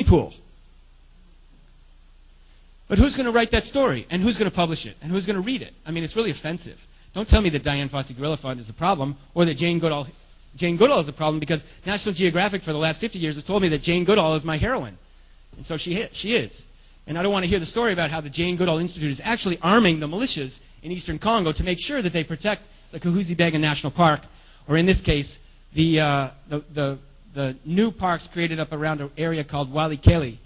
pool. But who's going to write that story? And who's going to publish it? And who's going to read it? I mean, it's really offensive. Don't tell me that Diane Fossey Guerrilla Fund is a problem, or that Jane Goodall is a problem, because National Geographic for the last 50 years has told me that Jane Goodall is my heroine. And so she is. And I don't want to hear the story about how the Jane Goodall Institute is actually arming the militias in eastern Congo to make sure that they protect the Kahuzi-Biega National Park, or in this case, the new parks created up around an area called Walikele.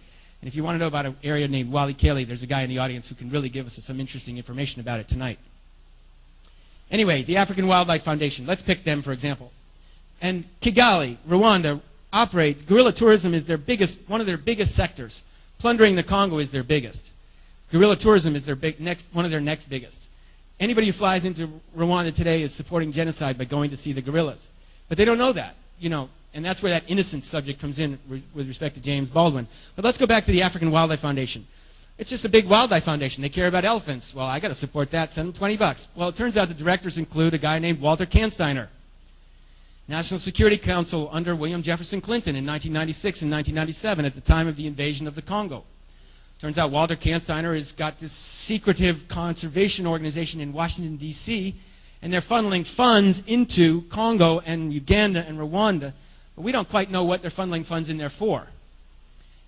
And if you want to know about an area named Walikele, there's a guy in the audience who can really give us some interesting information about it tonight. Anyway, the African Wildlife Foundation, let's pick them for example. And Kigali, Rwanda, operates, guerrilla tourism is one of their biggest sectors. Plundering the Congo is their biggest. Guerrilla tourism is one of their next biggest. Anybody who flies into Rwanda today is supporting genocide by going to see the guerrillas. But they don't know that, you know, and that's where that innocence subject comes in with respect to James Baldwin. But let's go back to the African Wildlife Foundation. It's just a big wildlife foundation. They care about elephants. Well, I got to support that. Send them $20. Well, it turns out the directors include a guy named Walter Kansteiner, National Security Council under William Jefferson Clinton in 1996 and 1997 at the time of the invasion of the Congo. Turns out Walter Kansteiner has got this secretive conservation organization in Washington, D.C., and they're funneling funds into Congo and Uganda and Rwanda, but we don't quite know what they're funneling funds in there for.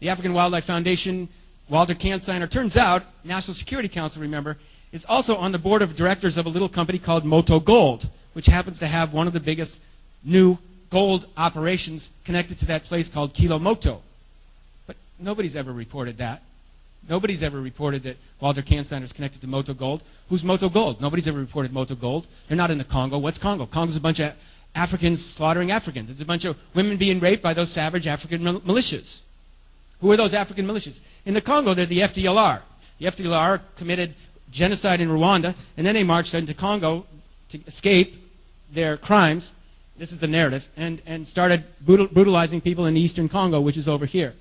The African Wildlife Foundation, Walter Kansteiner, turns out, National Security Council, remember, is also on the board of directors of a little company called Moto Gold, which happens to have one of the biggest new gold operations connected to that place called Kilo Moto. But nobody's ever reported that. Nobody's ever reported that Walter Kansteiner is connected to Moto Gold. Who's Moto Gold? Nobody's ever reported Moto Gold. They're not in the Congo. What's Congo? Congo's a bunch of Africans slaughtering Africans. It's a bunch of women being raped by those savage African militias. Who are those African militias? In the Congo, they're the FDLR. The FDLR committed genocide in Rwanda, and then they marched into Congo to escape their crimes. This is the narrative, and started brutalizing people in the eastern Congo, which is over here.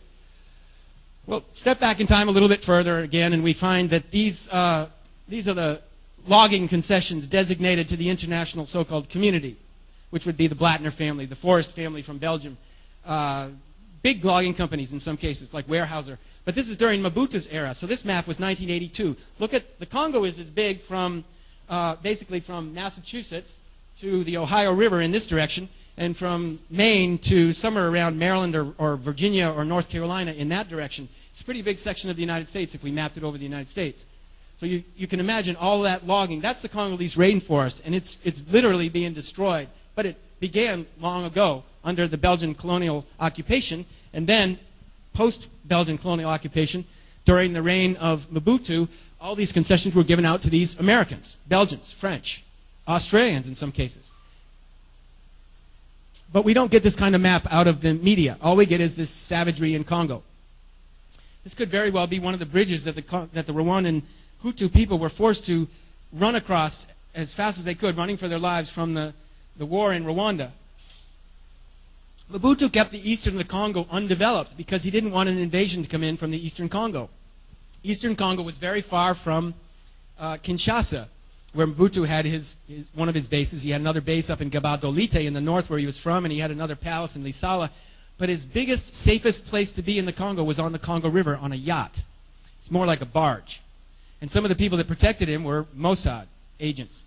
Well, step back in time a little bit further again, and we find that these are the logging concessions designated to the international so-called community, which would be the Blattner family, the Forrest family from Belgium, big logging companies in some cases, like Weyerhaeuser. But this is during Mobutu's era, so this map was 1982. Look at, the Congo is as big from, basically from Massachusetts to the Ohio River in this direction, and from Maine to somewhere around Maryland or Virginia or North Carolina in that direction. It's a pretty big section of the United States if we mapped it over the United States. So you can imagine all that logging. That's the Congolese rainforest, and it's literally being destroyed. But it began long ago under the Belgian colonial occupation, and then post-Belgian colonial occupation, during the reign of Mobutu, all these concessions were given out to these Americans, Belgians, French, Australians in some cases. But we don't get this kind of map out of the media. All we get is this savagery in Congo. This could very well be one of the bridges that the Rwandan Hutu people were forced to run across as fast as they could, running for their lives from the war in Rwanda. Mobutu kept the eastern of the Congo undeveloped because he didn't want an invasion to come in from the eastern Congo. Eastern Congo was very far from Kinshasa, where Mobutu had one of his bases. He had another base up in Gabadolite in the north where he was from, and he had another palace in Lisala. But his biggest, safest place to be in the Congo was on the Congo River on a yacht. It's more like a barge. And some of the people that protected him were Mossad agents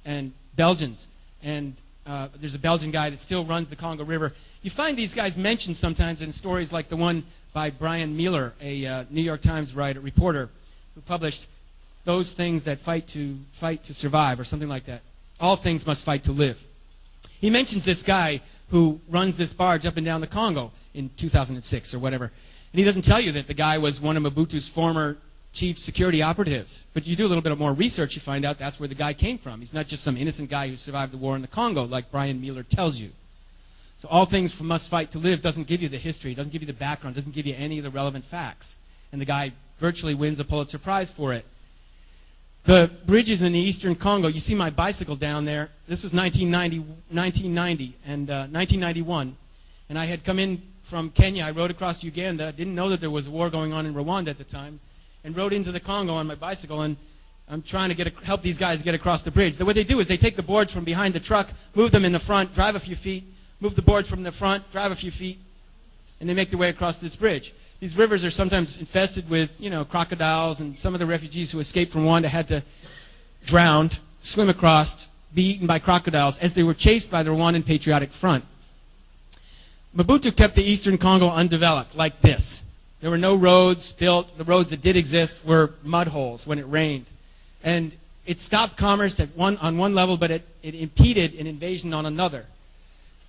and Belgians. And there's a Belgian guy that still runs the Congo River. You find these guys mentioned sometimes in stories like the one by Brian Mueller, a New York Times reporter, who published Those Things That Fight to Survive, or something like that. All things must fight to live. He mentions this guy who runs this barge up and down the Congo in 2006 or whatever. And he doesn't tell you that the guy was one of Mobutu's former chief security operatives. But you do a little bit more research, you find out that's where the guy came from. He's not just some innocent guy who survived the war in the Congo, like Brian Mueller tells you. So all things must fight to live doesn't give you the history, doesn't give you the background, doesn't give you any of the relevant facts. And the guy virtually wins a Pulitzer Prize for it. The bridges in the eastern Congo, you see my bicycle down there. This was 1990 and 1991. And I had come in from Kenya. I rode across Uganda. Didn't know that there was a war going on in Rwanda at the time. And rode into the Congo on my bicycle. And I'm trying to help these guys get across the bridge. What they do is they take the boards from behind the truck, move them in the front, drive a few feet, move the boards from the front, drive a few feet, and they make their way across this bridge. These rivers are sometimes infested with, crocodiles, and some of the refugees who escaped from Rwanda had to drown, swim across, be eaten by crocodiles as they were chased by the Rwandan Patriotic Front. Mobutu kept the Eastern Congo undeveloped, like this. There were no roads built. The roads that did exist were mud holes when it rained. And it stopped commerce on one level, but it impeded an invasion on another.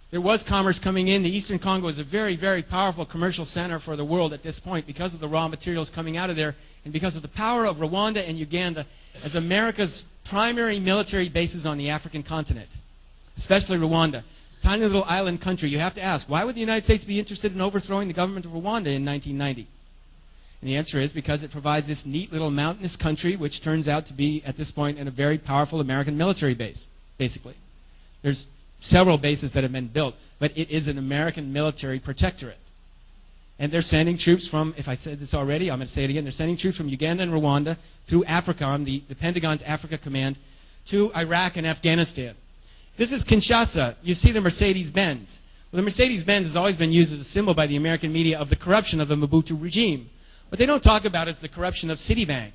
There was commerce coming in. The Eastern Congo is a very, very powerful commercial center for the world at this point because of the raw materials coming out of there and because of the power of Rwanda and Uganda as America's primary military bases on the African continent, especially Rwanda. Tiny little island country. You have to ask, why would the United States be interested in overthrowing the government of Rwanda in 1990? And the answer is because it provides this neat little mountainous country, which turns out to be, at this point, a very powerful American military base, basically. There's several bases that have been built, but it is an American military protectorate. And they're sending troops from, if I said this already, I'm going to say it again, they're sending troops from Uganda and Rwanda through AFRICOM, the Pentagon's Africa Command, to Iraq and Afghanistan. This is Kinshasa. You see the Mercedes-Benz. Well, the Mercedes-Benz has always been used as a symbol by the American media of the corruption of the Mobutu regime. What they don't talk about is the corruption of Citibank.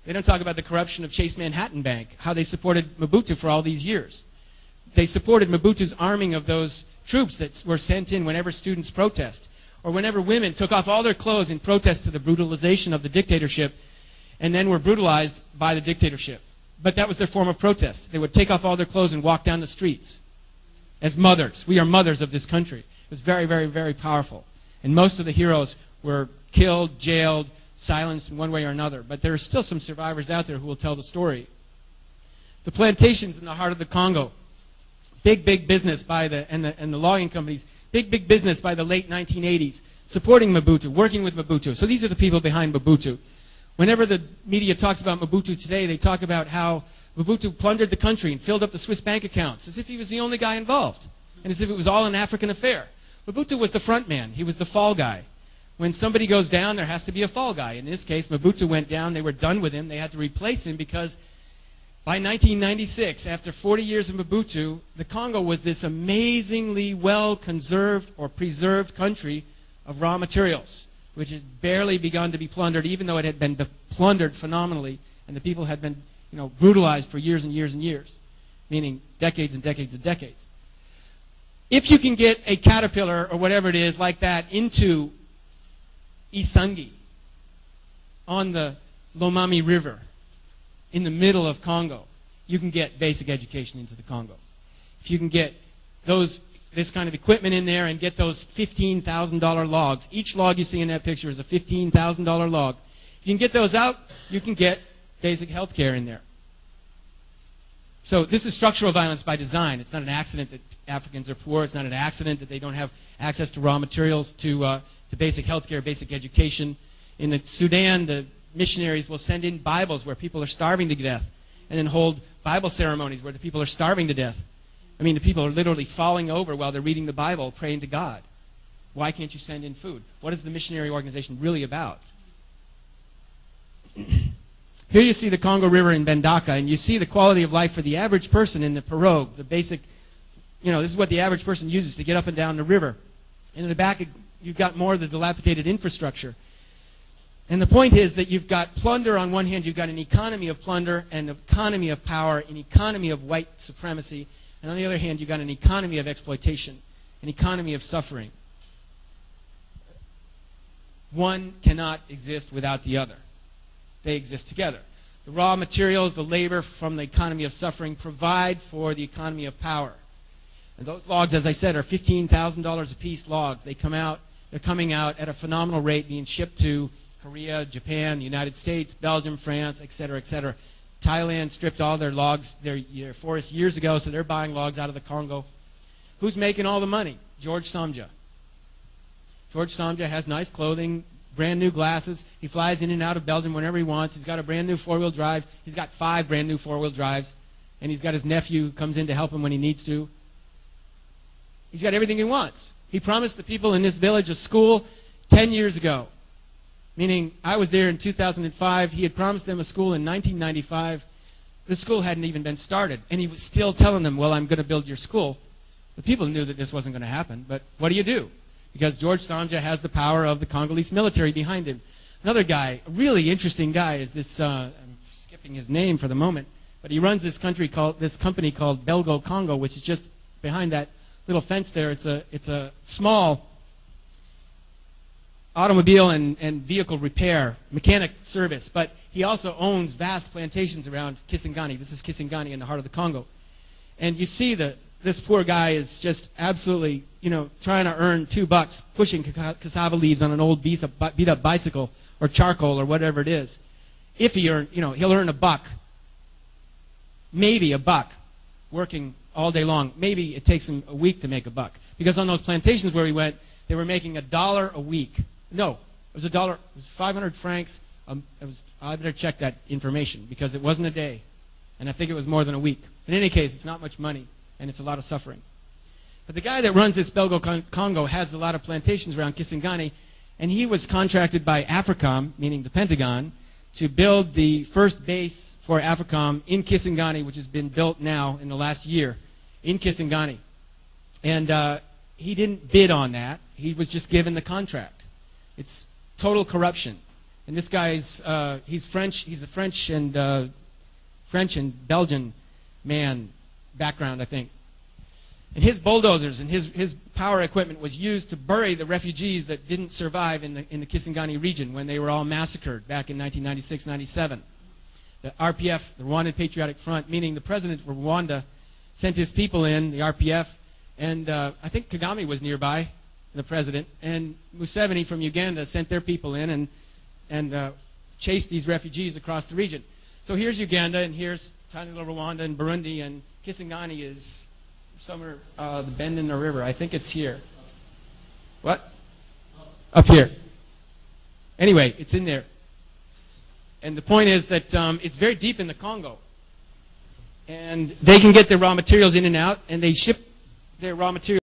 They don't talk about the corruption of Chase Manhattan Bank, how they supported Mobutu for all these years. They supported Mobutu's arming of those troops that were sent in whenever students protest, or whenever women took off all their clothes in protest to the brutalization of the dictatorship and then were brutalized by the dictatorship. But that was their form of protest. They would take off all their clothes and walk down the streets as mothers. We are mothers of this country. It was very, very, very powerful. And most of the heroes were killed, jailed, silenced in one way or another. But there are still some survivors out there who will tell the story. The plantations in the heart of the Congo, big, big business by and the logging companies, big, big business by the late 1980s, supporting Mobutu, working with Mobutu. So these are the people behind Mobutu. Whenever the media talks about Mobutu today, they talk about how Mobutu plundered the country and filled up the Swiss bank accounts, as if he was the only guy involved, and as if it was all an African affair. Mobutu was the front man. He was the fall guy. When somebody goes down, there has to be a fall guy. In this case, Mobutu went down. They were done with him. They had to replace him because by 1996, after 40 years of Mobutu, the Congo was this amazingly well-conserved or preserved country of raw materials, which had barely begun to be plundered, even though it had been plundered phenomenally, and the people had been, brutalized for years and years and years, meaning decades and decades and decades. If you can get a caterpillar or whatever it is like that into Isangi on the Lomami River in the middle of Congo, you can get basic education into the Congo. If you can get this kind of equipment in there and get those $15,000 logs. Each log you see in that picture is a $15,000 log. If you can get those out, you can get basic health care in there. So this is structural violence by design. It's not an accident that Africans are poor. It's not an accident that they don't have access to raw materials, to basic health care, basic education. In the Sudan, the missionaries will send in Bibles where people are starving to death and then hold Bible ceremonies where the people are starving to death. I mean, the people are literally falling over while they're reading the Bible, praying to God. Why can't you send in food? What is the missionary organization really about? Here you see the Congo River in Bendaka, and you see the quality of life for the average person in the pirogue, the basic, this is what the average person uses to get up and down the river. And in the back, you've got more of the dilapidated infrastructure. And the point is that you've got plunder on one hand, you've got an economy of plunder, an economy of power, an economy of white supremacy, and on the other hand, you've got an economy of exploitation, an economy of suffering. One cannot exist without the other. They exist together. The raw materials, the labor from the economy of suffering provide for the economy of power. And those logs, as I said, are $15,000 a piece logs. They're coming out at a phenomenal rate, being shipped to Korea, Japan, the United States, Belgium, France, etc., etc. Thailand stripped all their logs, their forests years ago, so they're buying logs out of the Congo. Who's making all the money? George Samja. George Samja has nice clothing, brand new glasses. He flies in and out of Belgium whenever he wants. He's got a brand new four-wheel drive. He's got 5 brand new four-wheel drives. And he's got his nephew who comes in to help him when he needs to. He's got everything he wants. He promised the people in this village a school 10 years ago. Meaning, I was there in 2005. He had promised them a school in 1995. The school hadn't even been started. And he was still telling them, well, I'm going to build your school. The people knew that this wasn't going to happen. But what do? because George Sanja has the power of the Congolese military behind him. Another guy, a really interesting guy, is this, I'm skipping his name for the moment, but he runs this company called Belgo Congo, which is just behind that little fence there. It's a small automobile and vehicle repair, mechanic service, but he also owns vast plantations around Kisangani. This is Kisangani in the heart of the Congo. And you see that this poor guy is just absolutely, trying to earn $2 pushing cassava leaves on an old beat-up bicycle or charcoal or whatever it is. If he earn, he'll earn $1, maybe $1, working all day long. Maybe it takes him a week to make $1, because on those plantations where he went, they were making $1 a week. No, it was $1. It was 500 francs. I better check that information because it wasn't a day, and I think it was more than a week. In any case, it's not much money, and it's a lot of suffering. But the guy that runs this Belgo Congo has a lot of plantations around Kisangani, and he was contracted by AFRICOM, meaning the Pentagon, to build the first base for AFRICOM in Kisangani, which has been built now in the last year in Kisangani. And he didn't bid on that. He was just given the contract. It's total corruption. And this guy's he's French. He's a French and Belgian man background, I think. And his bulldozers and his power equipment was used to bury the refugees that didn't survive in the Kisangani region when they were all massacred back in 1996-97. The RPF, the Rwandan Patriotic Front, meaning the president of Rwanda, sent his people in, the RPF, and I think Kagame was nearby, the president, and Museveni from Uganda sent their people in and chased these refugees across the region. So here's Uganda, and here's tiny little Rwanda and Burundi, and Kisangani is somewhere, the bend in the river. I think it's here. What? Up here. Anyway, it's in there. And the point is that it's very deep in the Congo. And they can get their raw materials in and out, and they ship their raw materials